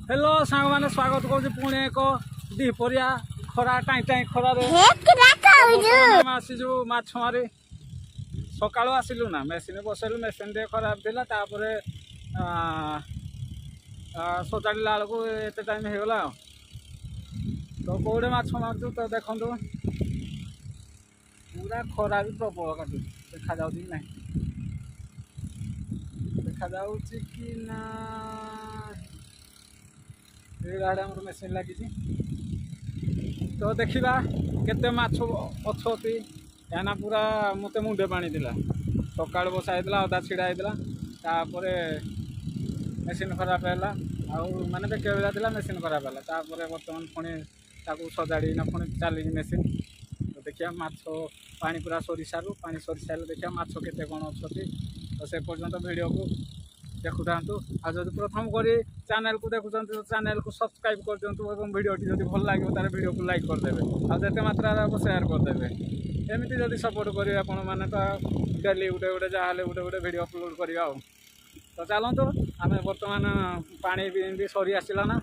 hello सांग मैंने स्वागत करुँ पुणी एक दीपरिया खरा टाई टाई खरार आसीजु माछ मारी सकाळु आसिलु ना मेसीन बसैलु मेसीन टे खराब थिला तापरे सजाड़िला बेलू एत टाइम होगला तो कौड़े माछ मारु तो देखु पूरा खरा भी प्रबल काटु देखा जाऊँ कि ना देखा जाऊँ कि ना आड़े आम मेसीन लगी तो देखा केते माछ अच्छी याना पूरा मत मुंडे पानी दिला सका बसा अदा छिड़ा होता मेसीन खराब है माने देखा बेला था मेसीन खराब है बर्तमान पुणी सजाड़ी पुणी चली मेसीन तो देखिए माछ पानी पूरा सरी सारू पानी सरी सारे देखिए माछ केते कौन अच्छी तो से पर्यंत वीडियो को देखु था आज प्रथम करी चैनल को देखुं तो चैनल को सब्सक्राइब कर दिंतु और वीडियो जब भल लगे तार वीडियो को लाइक करदे आते मात्रा शेयर करदे एमती जब सपोर्ट करेंगे आपण मैंने तो डेली गोटे गोटे जहाँ गोटे गोटे वीडियो अपलोड करवा तो चलतु आम बर्तमान पानी भी सरी आसला ना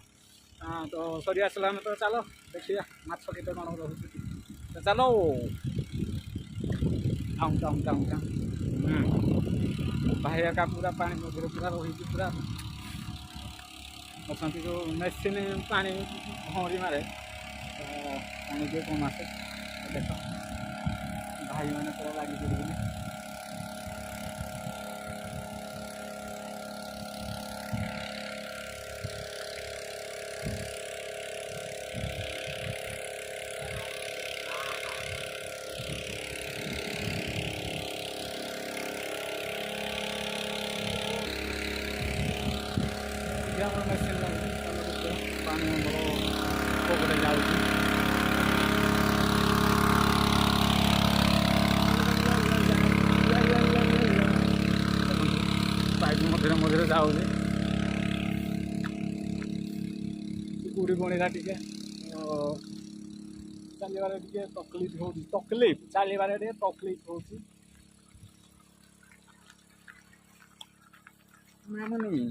तो सरी आसला तो चलो देखिए माछ केते कौन रोचे तो चलो आऊँ आऊँ आऊँ भाई का पूरा पानी मझे पूरा रही पूरा अच्छा जो मेसीन पानी भौरी मारे पानी जो कम आसे देख भाई मैंने पूरा लगी पड़े मेसीन पानी बड़े जाऊँगी पाइप मझे मझे जाऊँगी कुड़ी बणीला टे चलबार टे तकलीफ हो तकलीफ चलबार टे तकलीफ हो मामनी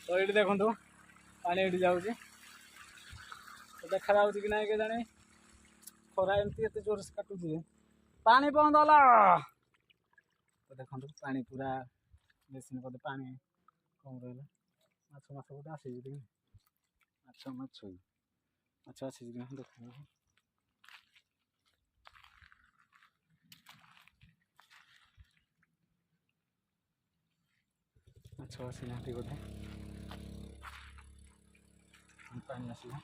तो ये देखो पानी ये जाऊँ तो देखा जाऊँ कि ना के जाने खरा एमती एत जोर से काटुचे पानी बंद होला तो देखो पानी पूरा मेसीन कर पानी कम रहा माछ माछ गोटे आसी माछ माछ माछ आसी देख माछ आसी बोधे पानी आसला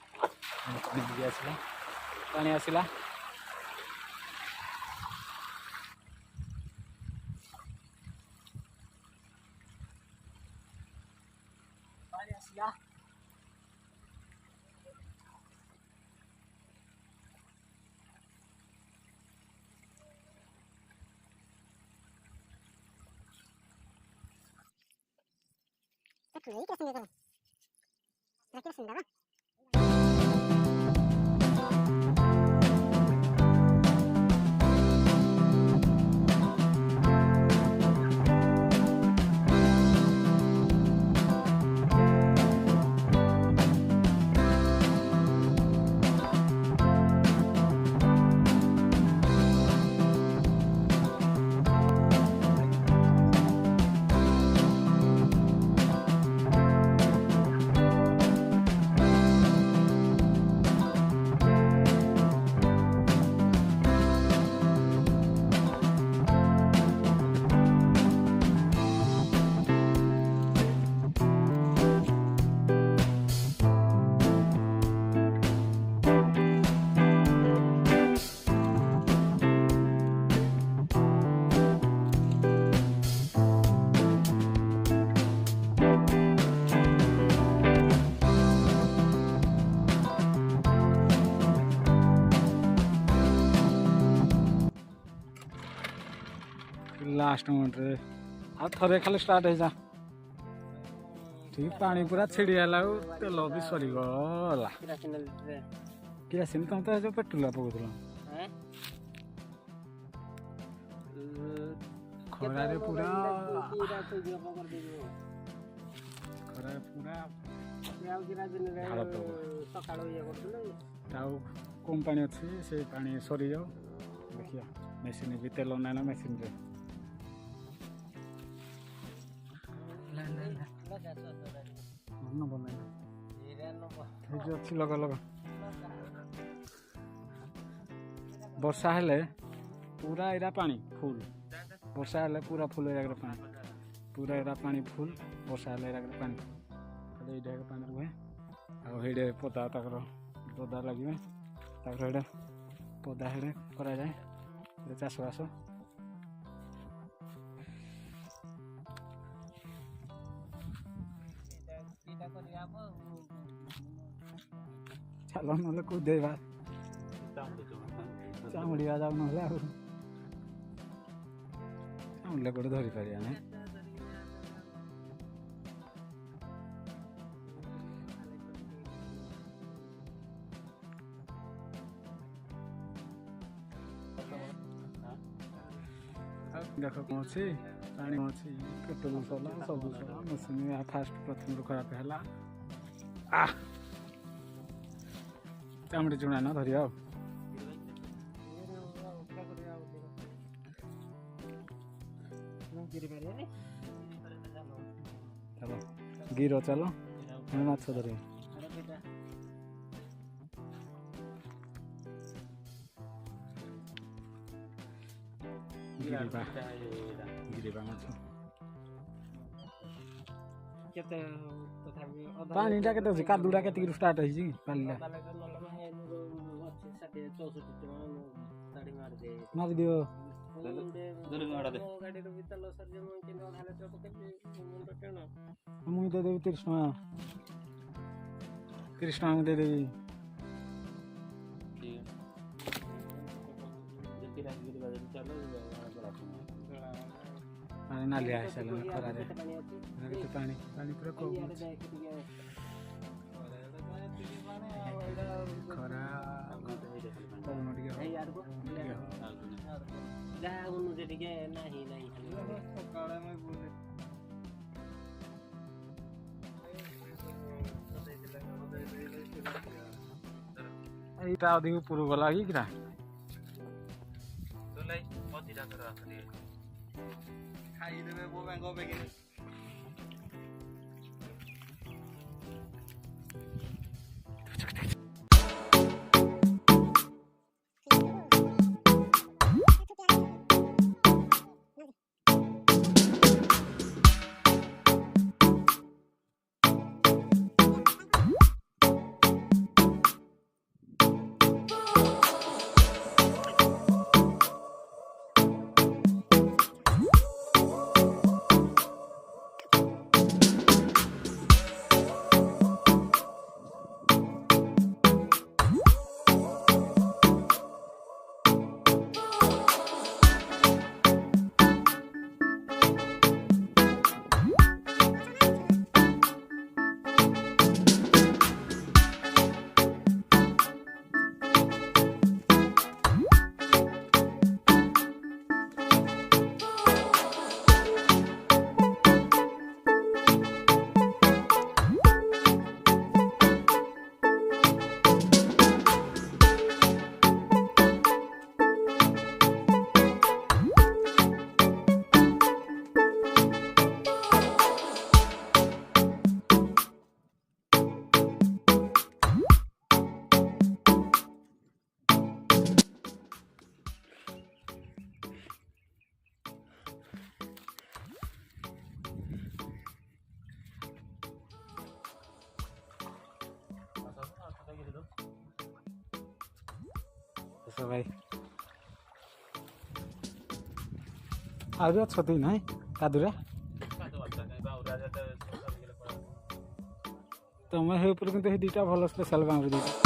पानी आसला पानी आसला पानी आसला लास्ट मोमेंट रे आ थरे खाली स्टार्ट हो जा ठीक पानी पूरा छिड़ीगला तेल भी सरीगला किरासिन तुम तो जो पेट्रोल पकड़ ଖରାରେ ପୁରା ଆଉ କମ୍ ପାଣି ଅଛି ସେ ପାଣି ସରିଯାଉ ଦେଖିବା ମେସିନ୍ ବି ତେଲ ନାହିଁ ନା ମେସିନ୍ରେ ଅଛି ଲଗା ଲଗା ବର୍ଷା ହେଲେ पूरा एरा पानी फुल वर्षा हेल्ले पूरा फुल एरा पानी पूरा एरा पानी फुल वर्षा हेल्ले एरा पानी एटा पानी रुहे आड़े पदा तक पदा लगे ताकि पदा हेड़े करा जाए चाष बास चलो ना कूदेवा चामुड़िया जाऊ ना चामुड़िया गोटे धरी पारिया ना देख कौन अच्छी पानी अच्छी केतु सरला सब सरला मशीन फास्ट प्रथम खराब है चामुड़ी चुना ना धरिया चलो गिरो चलो माछ धर पानी टा केते कादुड़ा केते स्टार्ट होई छी पालीला मार दियो मुझे दे देवी 30 टका दे देवी पानी ना लिया है चलो खरा रे पानी पानी पूरा को खरा এইটা अधिक ऊपर गला कि किरा তোলাই মজিটা করে আসলে খাই দেবে বো ব্যাঙ্গ বেগে भाई आज छती ना कादुरा तुम हे ऊपर किंतु हे दीटा भल स्पेशल बांगुरी दीटा